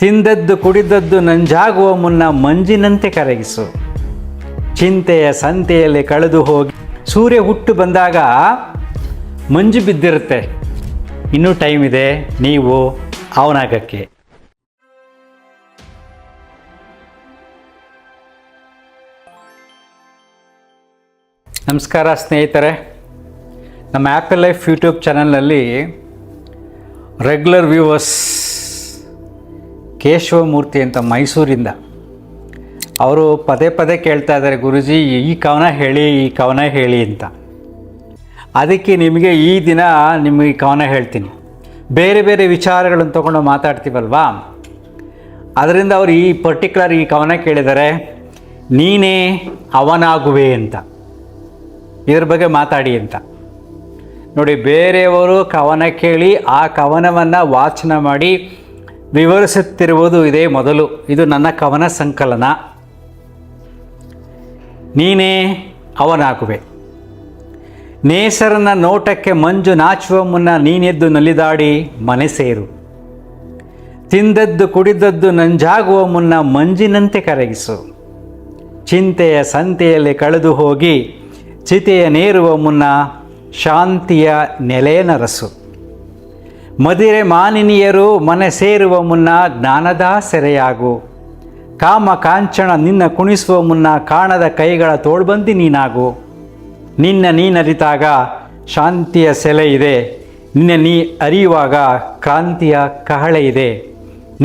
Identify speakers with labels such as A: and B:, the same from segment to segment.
A: ತಿಂದದ್ದು ಕುಡಿದದ್ದು ನಂಜಾಗುವ ಮುನ್ನ ಮಂಜಿನಂತೆ ಕರಗಿಸು. ಚಿಂತೆಯ ಸಂತೆಯಲ್ಲಿ ಕಳೆದು ಹೋಗಿ ಸೂರ್ಯ ಹುಟ್ಟು ಬಂದಾಗ ಮಂಜು ಬಿದ್ದಿರುತ್ತೆ. ಇನ್ನೂ ಟೈಮ್ ಇದೆ ನೀವು ಅವನಾಗಕ್ಕೆ. ನಮಸ್ಕಾರ ಸ್ನೇಹಿತರೆ, ನಮ್ಮ ಆ್ಯಪಲ್ ಲೈಫ್ ಯೂಟ್ಯೂಬ್ ಚಾನಲ್ನಲ್ಲಿ ರೆಗ್ಯುಲರ್ ವ್ಯೂವರ್ಸ್ ಕೇಶವಮೂರ್ತಿ ಅಂತ ಮೈಸೂರಿಂದ ಅವರು ಪದೇ ಪದೇ ಕೇಳ್ತಾ ಇದ್ದಾರೆ, ಗುರುಜಿ ಈ ಕವನ ಹೇಳಿ ಅಂತ. ಅದಕ್ಕೆ ನಿಮಗೆ ಈ ದಿನ ನಿಮಗೆ ಕವನ ಹೇಳ್ತೀನಿ. ಬೇರೆ ಬೇರೆ ವಿಚಾರಗಳನ್ನು ತೊಗೊಂಡು ಮಾತಾಡ್ತೀವಲ್ವಾ, ಅದರಿಂದ ಅವರು ಈ ಪರ್ಟಿಕ್ಯುಲರ್ ಈ ಕವನ ಕೇಳಿದ್ದಾರೆ, ನೀನೇ ಅವನಾಗುವೆ ಅಂತ. ಇದ್ರ ಬಗ್ಗೆ ಮಾತಾಡಿ ಅಂತ. ನೋಡಿ, ಬೇರೆಯವರು ಕವನ ಕೇಳಿ ಆ ಕವನವನ್ನು ವಾಚನ ಮಾಡಿ ವಿವರಿಸುತ್ತಿರುವುದು ಇದೇ ಮೊದಲು. ಇದು ನನ್ನ ಕವನ ಸಂಕಲನ. ನೀನೇ ಅವನಾಗುವೆ. ನೇಸರನ ನೋಟಕ್ಕೆ ಮಂಜು ನಾಚುವ ಮುನ್ನ ನೀನೆದ್ದು ನಲಿದಾಡಿ ಮನೆ ಸೇರು. ತಿಂದದ್ದು ಕುಡಿದದ್ದು ನಂಜಾಗುವ ಮುನ್ನ ಮಂಜಿನಂತೆ ಕರಗಿಸು. ಚಿಂತೆಯ ಸಂತೆಯಲ್ಲಿ ಕಳೆದು ಹೋಗಿ ಚಿತೆಯ ನೇರುವ ಮುನ್ನ ಶಾಂತಿಯ ನೆಲೆನರಸು. ಮದಿರೆ ಮಾನಿನಿಯರು ಮನೆ ಸೇರುವ ಮುನ್ನ ಜ್ಞಾನದ ಸೆರೆಯಾಗು. ಕಾಮ ಕಾಂಚನ ನಿನ್ನ ಕುಣಿಸುವ ಮುನ್ನ ಕಾಣದ ಕೈಗಳ ತೋಳ್ಬಂದಿ ನೀನಾಗು. ನಿನ್ನ ನೀನರಿತಾಗ ಶಾಂತಿಯ ಸೆಲೆ ಇದೆ, ನಿನ್ನ ನೀ ಅರಿಯುವಾಗ ಕ್ರಾಂತಿಯ ಕಹಳೆ ಇದೆ.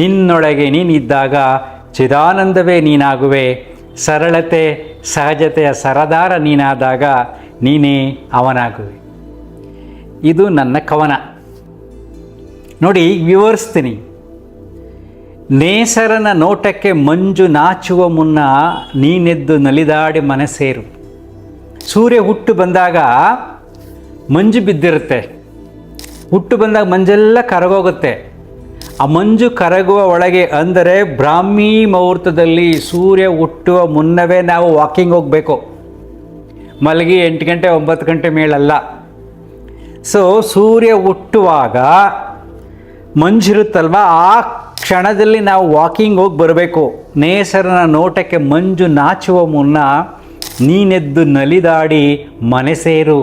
A: ನಿನ್ನೊಳಗೆ ನೀನಿದ್ದಾಗ ಚಿದಾನಂದವೇ ನೀನಾಗುವೆ. ಸರಳತೆ ಸಹಜತೆಯ ಸರದಾರ ನೀನಾದಾಗ ನೀನೇ ಅವನಾಗುವೆ. ಇದು ನನ್ನ ಕವನ. ನೋಡಿ, ವಿವರಿಸ್ತೀನಿ. ನೇಸರನ ನೋಟಕ್ಕೆ ಮಂಜು ನಾಚುವ ಮುನ್ನ ನೀನೆದ್ದು ನಲಿದಾಡಿ ಮನೆ ಸೇರು. ಸೂರ್ಯ ಹುಟ್ಟು ಬಂದಾಗ ಮಂಜು ಬಿದ್ದಿರುತ್ತೆ. ಹುಟ್ಟು ಬಂದಾಗ ಮಂಜೆಲ್ಲ ಕರಗೋಗುತ್ತೆ. ಆ ಮಂಜು ಕರಗುವ ಒಳಗೆ, ಅಂದರೆ ಬ್ರಾಹ್ಮಿ ಮುಹೂರ್ತದಲ್ಲಿ ಸೂರ್ಯ ಹುಟ್ಟುವ ಮುನ್ನವೇ ನಾವು ವಾಕಿಂಗ್ ಹೋಗಬೇಕು. ಮಲಗಿ 8 ಗಂಟೆ 9 ಗಂಟೆ ಮೇಲಲ್ಲ. ಸೊ ಸೂರ್ಯ ಹುಟ್ಟುವಾಗ ಮಂಜಿರುತ್ತಲ್ವ, ಆ ಕ್ಷಣದಲ್ಲಿ ನಾವು ವಾಕಿಂಗ್ ಹೋಗಿ ಬರಬೇಕು. ನೇಸರನ ನೋಟಕ್ಕೆ ಮಂಜು ನಾಚುವ ಮುನ್ನ ನೀನೆದ್ದು ನಲಿದಾಡಿ ಮನೆ ಸೇರು.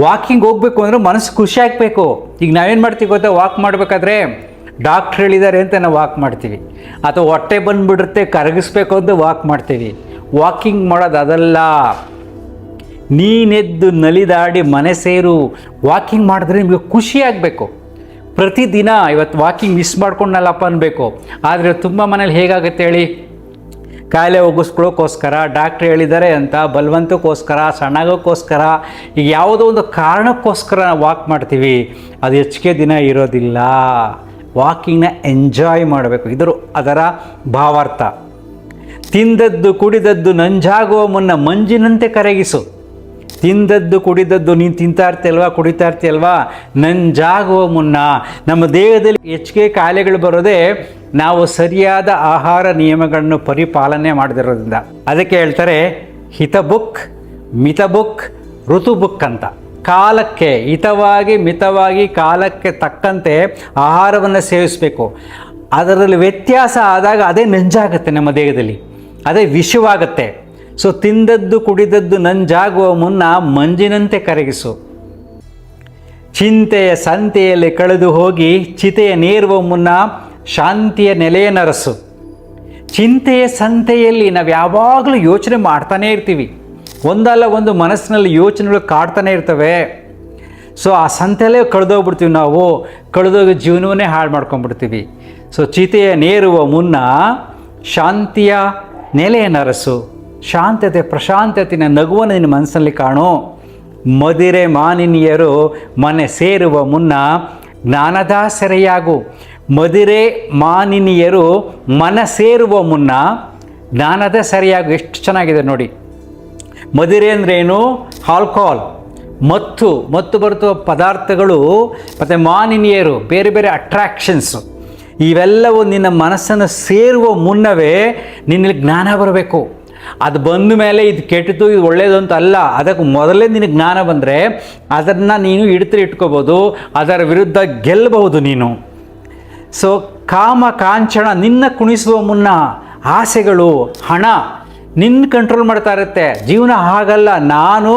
A: ವಾಕಿಂಗ್ ಹೋಗಬೇಕು ಅಂದರೆ ಮನಸ್ಸು ಖುಷಿ ಆಗಬೇಕು. ಈಗ ನಾವೇನು ಮಾಡ್ತೀವಿ ಗೊತ್ತಾ, ವಾಕ್ ಮಾಡಬೇಕಾದ್ರೆ ಡಾಕ್ಟ್ರ್ ಹೇಳಿದ್ದಾರೆ ಅಂತ ನಾವು ವಾಕ್ ಮಾಡ್ತೀವಿ, ಅಥವಾ ಹೊಟ್ಟೆ ಬಂದುಬಿಡುತ್ತೆ ಕರಗಿಸ್ಬೇಕು ಅಂತ ವಾಕ್ ಮಾಡ್ತೀವಿ. ವಾಕಿಂಗ್ ಮಾಡೋದು ಅದಲ್ಲ. ನೀನೆದ್ದು ನಲಿದಾಡಿ ಮನೆ ಸೇರು. ವಾಕಿಂಗ್ ಮಾಡಿದ್ರೆ ನಿಮಗೆ ಖುಷಿ ಆಗಬೇಕು. ಪ್ರತಿದಿನ ಇವತ್ತು ವಾಕಿಂಗ್ ಮಿಸ್ ಮಾಡ್ಕೊಂಡಲ್ಲಪ್ಪ ಅನ್ಬೇಕು. ಆದರೆ ತುಂಬ ಮನೇಲಿ ಹೇಗಾಗುತ್ತೆ ಹೇಳಿ, ಕಾಯಿಲೆ ಹೋಗಿಸ್ಕೊಳ್ಳೋಕ್ಕೋಸ್ಕರ, ಡಾಕ್ಟ್ರ್ ಹೇಳಿದ್ದಾರೆ ಅಂತ ಬಲವಂತಕ್ಕೋಸ್ಕರ, ಸಣ್ಣಗೋಕ್ಕೋಸ್ಕರ, ಈಗ ಯಾವುದೋ ಒಂದು ಕಾರಣಕ್ಕೋಸ್ಕರ ವಾಕ್ ಮಾಡ್ತೀವಿ. ಅದು ಹೆಚ್ಚಿಗೆ ದಿನ ಇರೋದಿಲ್ಲ. ವಾಕಿಂಗ್ನ ಎಂಜಾಯ್ ಮಾಡಬೇಕು, ಅದರ ಭಾವಾರ್ಥ. ತಿಂದದ್ದು ಕುಡಿದದ್ದು ನಂಜಾಗುವ ಮುನ್ನ ಮಂಜಿನಂತೆ ಕರಗಿಸು. ತಿಂದದ್ದು ಕುಡಿದದ್ದು ನೀನು ತಿಂತಾ ಇರ್ತೀಯಲ್ವಾ, ಕುಡಿತಾ ಇರ್ತೀಯಲ್ವಾ, ನಂಜಾಗುವ ಮುನ್ನ. ನಮ್ಮ ದೇಹದಲ್ಲಿ ಹೆಚ್ಚಿಗೆ ಕಾಯಿಲೆಗಳು ಬರೋದೇ ನಾವು ಸರಿಯಾದ ಆಹಾರ ನಿಯಮಗಳನ್ನು ಪರಿಪಾಲನೆ ಮಾಡದಿರೋದ್ರಿಂದ. ಅದಕ್ಕೆ ಹೇಳ್ತಾರೆ ಹಿತ ಬುಕ್, ಮಿತ ಬುಕ್, ಋತು ಬುಕ್ ಅಂತ. ಕಾಲಕ್ಕೆ ಹಿತವಾಗಿ ಮಿತವಾಗಿ ಕಾಲಕ್ಕೆ ತಕ್ಕಂತೆ ಆಹಾರವನ್ನು ಸೇವಿಸಬೇಕು. ಅದರಲ್ಲಿ ವ್ಯತ್ಯಾಸ ಆದಾಗ ಅದೇ ನಂಜಾಗುತ್ತೆ, ನಮ್ಮ ದೇಹದಲ್ಲಿ ಅದೇ ವಿಷವಾಗುತ್ತೆ. ಸೊ ತಿಂದದ್ದು ಕುಡಿದದ್ದು ನಂಜಾಗುವ ಮುನ್ನ ಮಂಜಿನಂತೆ ಕರಗಿಸು. ಚಿಂತೆಯ ಸಂತೆಯಲ್ಲಿ ಕಳೆದು ಹೋಗಿ ಚಿತೆಯ ನೇರುವ ಮುನ್ನ ಶಾಂತಿಯ ನೆಲೆಯನರಸು. ಚಿಂತೆಯ ಸಂತೆಯಲ್ಲಿ ನಾವು ಯಾವಾಗಲೂ ಯೋಚನೆ ಮಾಡ್ತಾನೇ ಇರ್ತೀವಿ. ಒಂದಲ್ಲ ಒಂದು ಮನಸ್ಸಿನಲ್ಲಿ ಯೋಚನೆಗಳು ಕಾಡ್ತಾನೆ ಇರ್ತವೆ. ಸೊ ಆ ಸಂತೆಯಲ್ಲೇ ಕಳೆದೋಗ್ಬಿಡ್ತೀವಿ ನಾವು. ಕಳೆದೋಗಿ ಜೀವನವನ್ನೇ ಹಾಳು ಮಾಡ್ಕೊಂಡ್ಬಿಡ್ತೀವಿ. ಸೊ ಚಿತೆಯ ನೇರುವ ಮುನ್ನ ಶಾಂತಿಯ ನೆಲೆಯನರಸು. ಶಾಂತತೆ, ಪ್ರಶಾಂತತೆಯ ನಗುವನ್ನು ನಿನ್ನ ಮನಸ್ಸಲ್ಲಿ ಕಾಣು. ಮದಿರೆ ಮಾನಿನಿಯರು ಮನೆ ಸೇರುವ ಮುನ್ನ ಜ್ಞಾನದ ಸೆರೆಯಾಗು. ಮದಿರೆ ಮಾನಿನಿಯರು ಮನ ಸೇರುವ ಮುನ್ನ ಜ್ಞಾನದ ಸೆರೆಯಾಗು. ಎಷ್ಟು ಚೆನ್ನಾಗಿದೆ ನೋಡಿ. ಮದಿರೆ ಅಂದ್ರೇನು? ಆಲ್ಕೋಹಾಲ್, ಮತ್ತು ಬರುತ್ತೋ ಪದಾರ್ಥಗಳು, ಮತ್ತು ಮಾನಿನಿಯರು, ಬೇರೆ ಬೇರೆ ಅಟ್ರಾಕ್ಷನ್ಸು. ಇವೆಲ್ಲವೂ ನಿನ್ನ ಮನಸ್ಸನ್ನು ಸೇರುವ ಮುನ್ನವೇ ನಿನ್ನಲ್ಲಿ ಜ್ಞಾನ ಬರಬೇಕು. ಅದು ಬಂದ ಮೇಲೆ ಇದು ಕೆಟ್ಟಿತು ಇದು ಒಳ್ಳೆಯದು ಅಂತ ಅಲ್ಲ. ಅದಕ್ಕೆ ಮೊದಲೇ ನಿನಗೆ ಜ್ಞಾನ ಬಂದರೆ ಅದನ್ನು ನೀನು ಇಟ್ಕೋಬೋದು, ಅದರ ವಿರುದ್ಧ ಗೆಲ್ಲಬಹುದು ನೀನು. ಸೊ ಕಾಮ ಕಾಂಚನ ನಿನ್ನ ಕುಣಿಸುವ ಮುನ್ನ ಆಸೆಗಳು, ಹಣ ನಿನ್ನ ಕಂಟ್ರೋಲ್ ಮಾಡ್ತಾ ಇರುತ್ತೆ. ಜೀವನ ಹಾಗಲ್ಲ. ನಾನು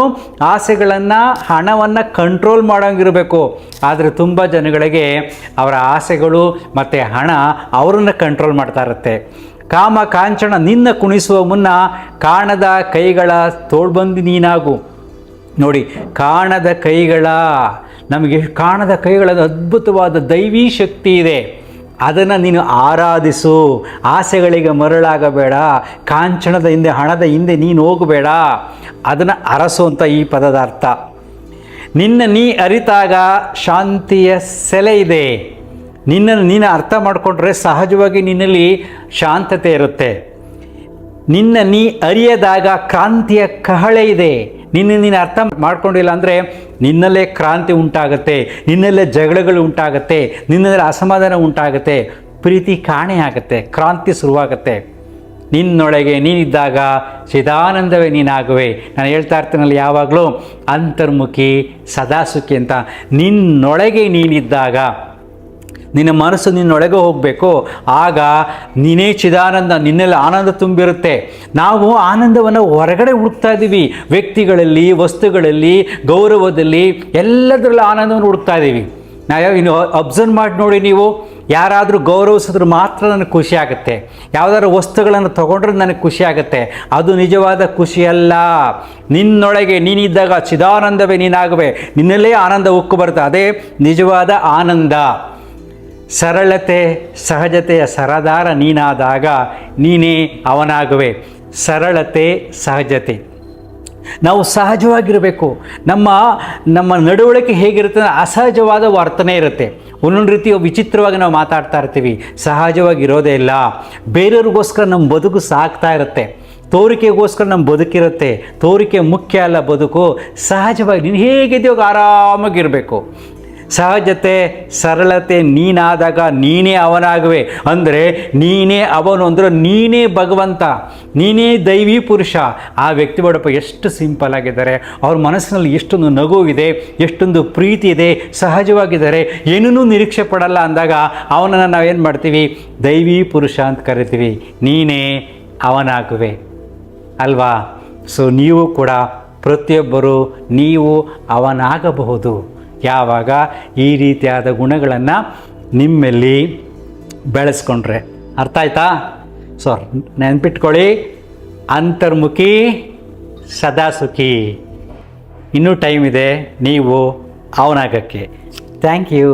A: ಆಸೆಗಳನ್ನು, ಹಣವನ್ನು ಕಂಟ್ರೋಲ್ ಮಾಡೋಂಗಿರಬೇಕು. ಆದರೆ ತುಂಬ ಜನಗಳಿಗೆ ಅವರ ಆಸೆಗಳು ಮತ್ತು ಹಣ ಅವರನ್ನು ಕಂಟ್ರೋಲ್ ಮಾಡ್ತಾ ಇರುತ್ತೆ. ಕಾಮ ಕಾಂಚನ ನಿನ್ನ ಕುಣಿಸುವ ಮುನ್ನ ಕಾಣದ ಕೈಗಳ ತೋಳ್ಬಂದು ನೀನಾಗು. ನೋಡಿ, ಕಾಣದ ಕೈಗಳ, ನಮಗೆ ಕಾಣದ ಕೈಗಳ ಅದ್ಭುತವಾದ ದೈವೀ ಶಕ್ತಿ ಇದೆ. ಅದನ್ನು ನೀನು ಆರಾಧಿಸು. ಆಸೆಗಳಿಗೆ ಮರಳಾಗಬೇಡ. ಕಾಂಚನದ ಹಿಂದೆ, ಹಣದ ಹಿಂದೆ ನೀನು ಹೋಗಬೇಡ. ಅದನ್ನು ಅರಸು ಅಂತ ಈ ಪದದ ಅರ್ಥ. ನಿನ್ನ ನೀ ಅರಿತಾಗ ಶಾಂತಿಯ ಸೆಲೆ ಇದೆ. ನಿನ್ನನ್ನು ನೀನು ಅರ್ಥ ಮಾಡಿಕೊಂಡ್ರೆ ಸಹಜವಾಗಿ ನಿನ್ನಲ್ಲಿ ಶಾಂತತೆ ಇರುತ್ತೆ. ನಿನ್ನ ನೀ ಅರಿಯದಾಗ ಕ್ರಾಂತಿಯ ಕಹಳೆ ಇದೆ. ನೀನು ಅರ್ಥ ಮಾಡ್ಕೊಂಡಿಲ್ಲ ಅಂದರೆ ನಿನ್ನಲ್ಲೇ ಕ್ರಾಂತಿ ಉಂಟಾಗುತ್ತೆ, ನಿನ್ನಲ್ಲೇ ಜಗಳಗಳು ಉಂಟಾಗುತ್ತೆ, ನಿನ್ನಲ್ಲೇ ಅಸಮಾಧಾನ ಉಂಟಾಗುತ್ತೆ, ಪ್ರೀತಿ ಕಾಣೆ ಆಗುತ್ತೆ, ಕ್ರಾಂತಿ ಶುರುವಾಗುತ್ತೆ. ನಿನ್ನೊಳಗೆ ನೀನಿದ್ದಾಗ ಚಿದಾನಂದವೇ ನೀನಾಗುವೆ. ನಾನು ಹೇಳ್ತಾ ಇರ್ತೀನಲ್ಲ ಯಾವಾಗಲೂ, ಅಂತರ್ಮುಖಿ ಸದಾ ಸುಖಿ ಅಂತ. ನಿನ್ನೊಳಗೆ ನೀನಿದ್ದಾಗ, ನಿನ್ನ ಮನಸ್ಸು ನಿನ್ನೊಳಗೆ ಹೋಗಬೇಕು. ಆಗ ನೀನೇ ಚಿದಾನಂದ, ನಿನ್ನೆಲ್ಲ ಆನಂದ ತುಂಬಿರುತ್ತೆ. ನಾವು ಆನಂದವನ್ನು ಹೊರಗಡೆ ಹುಡುಕ್ತಾ ಇದ್ದೀವಿ. ವ್ಯಕ್ತಿಗಳಲ್ಲಿ, ವಸ್ತುಗಳಲ್ಲಿ, ಗೌರವದಲ್ಲಿ, ಎಲ್ಲದರಲ್ಲೂ ಆನಂದವನ್ನು ಹುಡುಕ್ತಾ ಇದ್ದೀವಿ. ಇನ್ನು ಅಬ್ಸರ್ವ್ ಮಾಡಿ ನೋಡಿ, ನೀವು ಯಾರಾದರೂ ಗೌರವಿಸಿದ್ರೆ ಮಾತ್ರ ನನಗೆ ಖುಷಿ ಆಗುತ್ತೆ. ಯಾವುದಾದ್ರು ವಸ್ತುಗಳನ್ನು ತೊಗೊಂಡ್ರೆ ನನಗೆ ಖುಷಿ ಆಗುತ್ತೆ. ಅದು ನಿಜವಾದ ಖುಷಿಯಲ್ಲ. ನಿನ್ನೊಳಗೆ ನೀನಿದ್ದಾಗ ಚಿದಾನಂದವೇ ನೀನಾಗುವೆ. ನಿನ್ನಲ್ಲೇ ಆನಂದ ಉಕ್ಕು ಬರುತ್ತೆ. ಅದೇ ನಿಜವಾದ ಆನಂದ. ಸರಳತೆ ಸಹಜತೆಯ ಸರದಾರ ನೀನಾದಾಗ ನೀನೇ ಅವನಾಗುವೆ. ಸರಳತೆ ಸಹಜತೆ, ನಾವು ಸಹಜವಾಗಿರಬೇಕು. ನಮ್ಮ ನಡವಳಿಕೆ ಹೇಗಿರುತ್ತೆ, ಅಸಹಜವಾದ ವರ್ತನೆ ಇರುತ್ತೆ. ಒಂದೊಂದು ರೀತಿ ವಿಚಿತ್ರವಾಗಿ ನಾವು ಮಾತಾಡ್ತಾ ಇರ್ತೀವಿ. ಸಹಜವಾಗಿರೋದೇ ಇಲ್ಲ. ಬೇರೆಯವ್ರಿಗೋಸ್ಕರ ನಮ್ಮ ಬದುಕು ಸಾಗ್ತಾ ಇರುತ್ತೆ. ತೋರಿಕೆಗೋಸ್ಕರ ನಮ್ಮ ಬದುಕಿರುತ್ತೆ. ತೋರಿಕೆ ಮುಖ್ಯ ಅಲ್ಲ, ಬದುಕು ಸಹಜವಾಗಿ ನೀನು ಹೇಗಿದೆಯೋ ಆರಾಮಾಗಿರಬೇಕು. ಸಹಜತೆ ಸರಳತೆ ನೀನಾದಾಗ ನೀನೇ ಅವನಾಗುವೆ. ಅಂದರೆ ನೀನೇ ಅವನು, ಅಂದರೆ ನೀನೇ ಭಗವಂತ, ನೀನೇ ದೈವಿ ಪುರುಷ. ಆ ವ್ಯಕ್ತಿ ಬಡಪ್ಪ ಎಷ್ಟು ಸಿಂಪಲ್ ಆಗಿದ್ದಾರೆ, ಅವ್ರ ಮನಸ್ಸಿನಲ್ಲಿ ಎಷ್ಟೊಂದು ನಗು ಇದೆ, ಎಷ್ಟೊಂದು ಪ್ರೀತಿ ಇದೆ, ಸಹಜವಾಗಿದ್ದಾರೆ, ಏನನ್ನೂ ನಿರೀಕ್ಷೆ ಪಡಲ್ಲ ಅಂದಾಗ ಅವನನ್ನು ನಾವೇನು ಮಾಡ್ತೀವಿ, ದೈವಿ ಪುರುಷ ಅಂತ ಕರಿತೀವಿ. ನೀನೇ ಅವನಾಗುವೆ ಅಲ್ವಾ? ಸೊ ನೀವು ಕೂಡ ಪ್ರತಿಯೊಬ್ಬರು ನೀವು ಅವನಾಗಬಹುದು ಯಾವಾಗ ಈ ರೀತಿಯಾದ ಗುಣಗಳನ್ನು ನಿಮ್ಮಲ್ಲಿ ಬೆಳೆಸ್ಕೊಂಡ್ರೆ. ಅರ್ಥ ಆಯ್ತಾ? ಸೊ ನೆನ್ಪಿಟ್ಕೊಳ್ಳಿ, ಅಂತರ್ಮುಖಿ ಸದಾ ಸುಖಿ. ಇನ್ನೂ ಟೈಮ್ ಇದೆ ನೀವು ಅವನಾಗಕ್ಕೆ. Thank you.